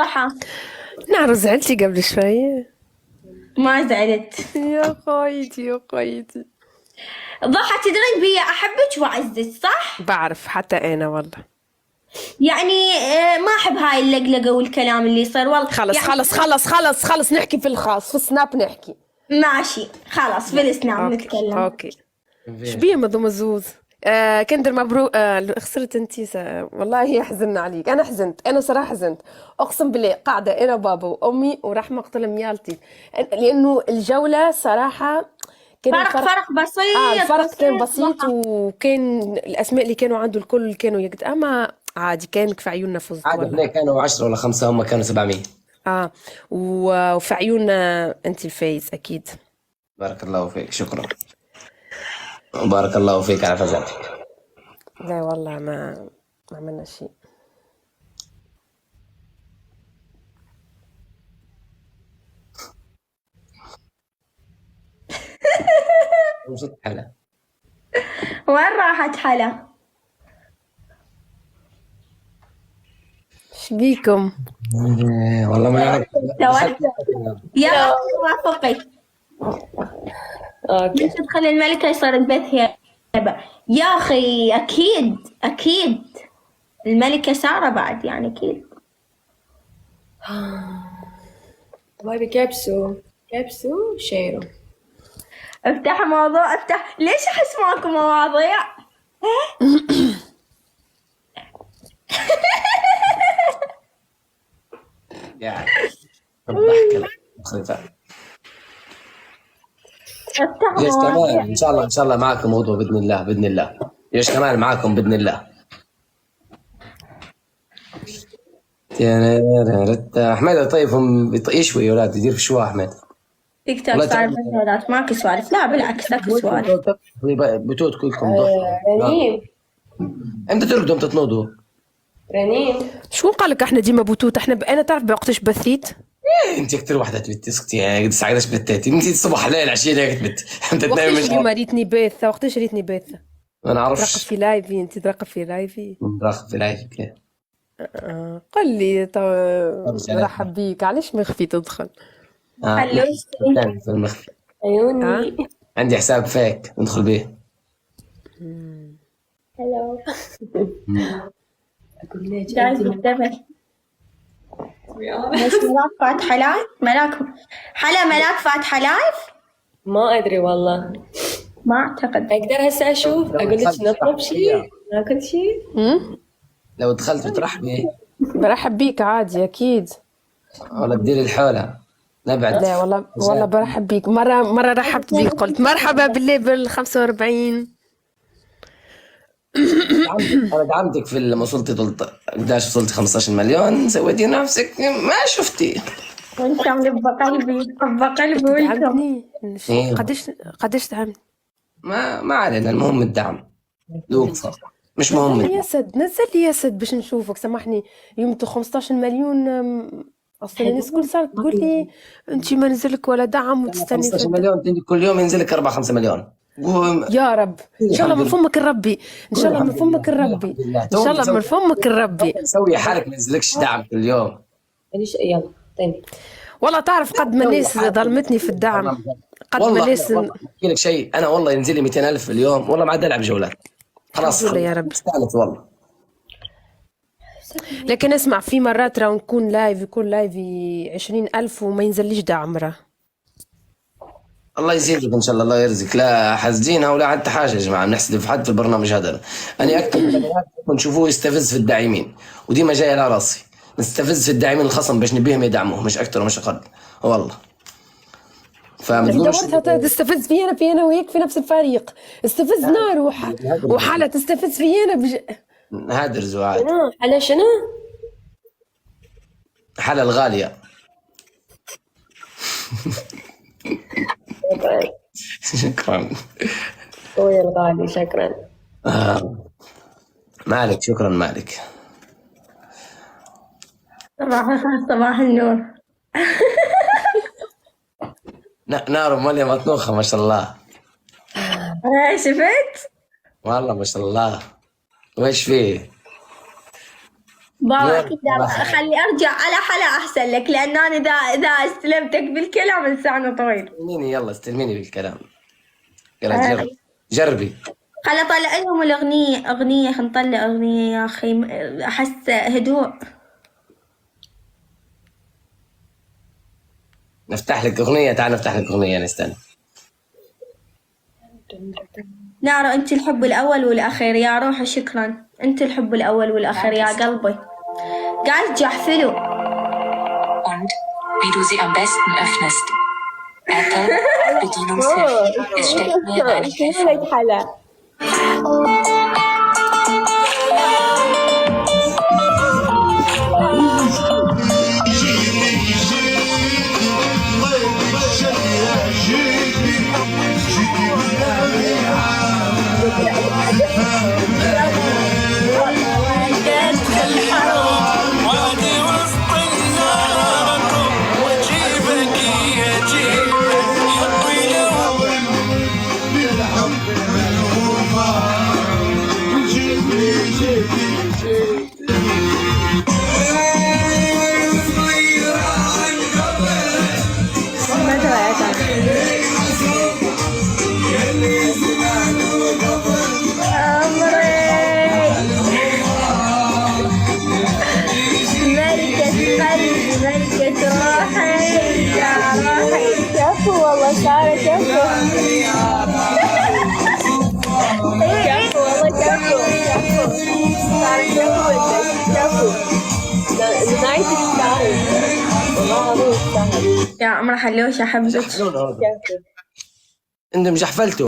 صح. نعرف زعلتي قبل شوية. ما زعلت. يا خايتي يا خايتي. ضحى تدرين بي أحبك وأعزك صح؟ بعرف حتى أنا والله. يعني ما أحب هاي اللقلقة والكلام اللي يصير والله. خلص يعني خلص خلص خلص خلص نحكي في الخاص في السناب نحكي. ماشي خلاص في السناب أوكي نتكلم. أوكي. شبيه مزوز. كندر مبروك. خسرت انتي والله حزننا عليك. انا حزنت، انا صراحه حزنت اقسم بالله. قاعده انا بابا وامي وراح مقتل ميالتي، لانه الجوله صراحه كان فرق بسيط. الفرق كان بسيط، ضحى. وكان الاسماء اللي كانوا عنده الكل كانوا يقد، اما عادي كان في عيوننا فزت عادي والله. احنا كانوا 10 ولا 5 هم كانوا 700. وفي عيوننا انت الفايز اكيد. بارك الله فيك، شكرا. بارك الله فيك على فزعتك. لا والله ما عملنا شيء. وصلت حلا. وين راحت حلا؟ شبيكم؟ والله ما يعرف. يا وافقي. اوكي. ليش تخلي الملكة يصير البيت هبة؟ يا أخي أكيد أكيد الملكة سارة بعد يعني أكيد. والله بكبسوا شيرو. افتح موضوع افتح. ليش أحس ماكو مواضيع؟ يعني الضحكة بسيطة. افتح ليش مواضيع. كمان ان شاء الله معكم موضوع باذن الله باذن الله. ليش كمان معكم باذن الله. احمد طيب هم يشوي يا اولاد، يدير في شو احمد. تيك توك صار بالجولات ماكو سوالف. لا بالعكس اكو سوالف. بتوت كلكم ضحك. رنيم امتى ترقدوا امتى تنوضوا؟ رنيم شو قال لك احنا ديما بوتوت؟ احنا انا تعرف بوقتش بثيت. انت اكثر وحده تبتي اسكتي، يعني قد ساعه بتاتي انت الصبح ليل عشيه هيك تبت انت تنامي وقتش مش اليوم ريتني باثة؟ وقتش ريتني باثة؟ ما تراقب نعرفش. في لايفي؟ انت تراقب في لايفي؟ راخ في لايفك. قل لي طب مرحب بيك. علاش مخفي تدخل؟ خلوش. في المخفي. عيوني. عندي حساب فيك ندخل به. هلو. اقول لك جايز بالدبل. بس ملاك فاتحة لايف. ملاك حلا ملاك فاتحة لايف. ما ادري والله. ما اعتقد. اقدر هسه اشوف اقول لك نطلب شيء ناكل شيء. لو دخلت بترحبي برحب بيك عادي اكيد. ولا تديري الحولة نبعد. لا والله برحب بيك. مرة رحبت بيك قلت مرحبا بالله بال45. انا دعمتك في لما وصلتي قداش وصلتي 15 مليون سويتي نفسك ما شفتي. وانتم لب قلبي حب قلبي وانتم. دعمتني؟ إيه. قديش دعمت؟ ما علينا، المهم الدعم يوقف، مش مهم نزل لي يسد، نزل لي يسد باش نشوفك. سامحني يوم 15 مليون. اصلا الناس كل صارت تقول لي انت ما نزلك ولا دعم وتستني 15 في مليون تجي كل يوم ينزل لك 4 5 مليون. يا رب ان شاء الله من فمك الربي، ان شاء الله من فمك الربي، ان شاء الله من فمك الربي. سوي حالك ما ينزلكش دعم كل يوم. ليش يلا طيب. والله تعرف قد ما الناس ظلمتني في الدعم، قد ما الناس. احكي لك شيء، انا والله ينزل لي 200,000 في اليوم والله ما عاد العب جولات خلاص. الحمد لله يا رب. استانس والله. لكن اسمع، في مرات راح نكون لايف، يكون لايفي 20,000 وما ينزليش دعم راه. الله يزيدك ان شاء الله، الله يرزق. لا حاسدينها ولا حتى حاجه يا جماعه، بنحسد في حد في البرنامج هذا. انا اكثر من نشوفوه يستفز في الداعمين، وديما جاي على راسي نستفز في الداعمين الخصم باش نبيهم يدعموه، مش اكثر ومش اقل والله. دورتها تستفز فينا وهيك في نفس الفريق. استفزنا وحالة تستفز فينا هادر زواد. على شنو؟ حلا الغاليه. شكرا اخوي الغالي شكرا. مالك شكرا مالك. صباح النور. نار مالية مطنوخة ما شاء الله. شفت؟ والله ما شاء الله. ويش فيه؟ بابا أكيد خلي أرجع على حلا أحسن لك، لأن أنا إذا استلمتك بالكلام لسانه طويل. استلميني، يلا استلميني بالكلام. يلا جربي جربي. خل أطلع لهم الأغنية خل نطلع أغنية يا أخي، أحس هدوء. نفتح لك اغنيه، تعال نفتح لك اغنيه، نستنى. نارو أنت الحب الأول والأخير يا روحي، شكرا. أنت الحب الأول والأخير يا قلبي. قال جحفلو. Und wie du sie am besten öffnest. Apple Bedienungshilfe. Es steckt mir eine Hilfe. حلا. وادي وسط النار وجيبك يجيب حبي لو بالحب ملهوفة جيبي صغيرة عن قبل يلي سمعته قبل ملكة روحي يا روحي. كفو والله سارة كفو. كفو والله كفو. سارة كفو. نايت تستاهل. والله العظيم تستاهل. يا عمر حلوش أحبك. كفو. انتم جحفلتوا.